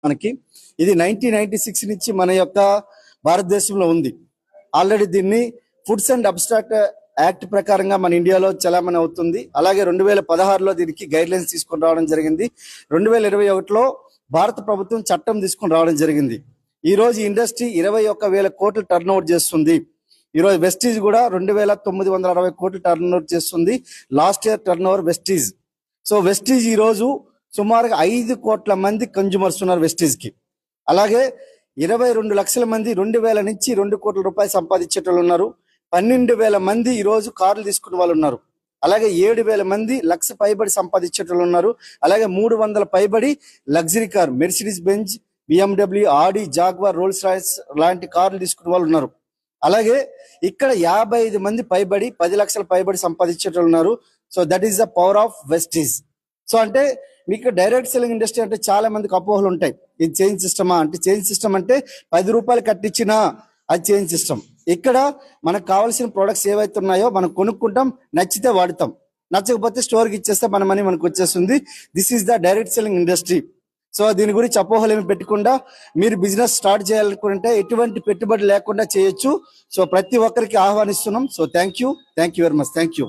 మనకి ఇది 1996 నుంచి మన యొక్క భారతదేశంలో ఉంది. ఆల్రెడీ దీన్ని ఫుడ్స్ అండ్ అబ్స్ట్రాక్ట్ యాక్ట్ ప్రకారంగా మన ఇండియాలో చలామణి అవుతుంది. అలాగే 2016లో దీనికి గైడ్ లైన్స్ తీసుకొని రావడం జరిగింది. 2021లో భారత ప్రభుత్వం చట్టం తీసుకొని రావడం జరిగింది. ఈ రోజు ఇండస్ట్రీ 21,000 కోట్లు టర్న్ ఓవర్ చేస్తుంది. ఈ రోజు వెస్టీజ్ కూడా 2,960 కోట్లు టర్న్ ఓవర్ చేస్తుంది. Last year turn over Vestige. So Vestige ఈ రోజు సుమారుగా 5 కోట్ల మంది కన్జ్యూమర్స్ ఉన్నారు వెస్టీజ్ కి. అలాగే 22 లక్షల మంది 2,000 నుంచి 2 కోట్ల రూపాయలు సంపాదించేటోళ్ళు ఉన్నారు. 12,000 మంది ఈ రోజు కార్లు తీసుకునే వాళ్ళు ఉన్నారు. అలాగే 7,000 మంది లక్ష పైబడి సంపాదించేటోళ్ళు ఉన్నారు. అలాగే 300 పైబడి luxury car Mercedes Benz, BMW, ఆడి, జాగ్వార్, రోల్స్ రాయ్స్ లాంటి కార్లు తీసుకునే వాళ్ళు ఉన్నారు. అలాగే ఇక్కడ 55 మంది పైబడి 10 లక్షల పైబడి సంపాదించేటోళ్ళు ఉన్నారు. So that is the power of Vestige. So అంటే మీకు డైరెక్ట్ సెల్లింగ్ ఇండస్ట్రీ అంటే చాలా మందికి అపోహలు ఉంటాయి. ఇది చైన్ సిస్టమా అంటే, చైన్ సిస్టమ్ అంటే 10 రూపాయలు కట్టించినా అది చైన్ సిస్టమ్. ఇక్కడ మనకు కావాల్సిన ప్రొడక్ట్స్ ఏవైతే ఉన్నాయో మనం కొనుక్కుంటాం, నచ్చితే వాడతాం, నచ్చకపోతే స్టోర్కి ఇచ్చేస్తే మన మనీ మనకు వచ్చేస్తుంది. This is the direct selling industry. So దీని గురించి అపోహలు ఏమి పెట్టకుండా మీరు బిజినెస్ స్టార్ట్ చేయాలనుకుంటే ఎటువంటి పెట్టుబడి లేకుండా చేయొచ్చు. సో ప్రతి ఒక్కరికి ఆహ్వానిస్తున్నాం. So thank you very much. Thank you.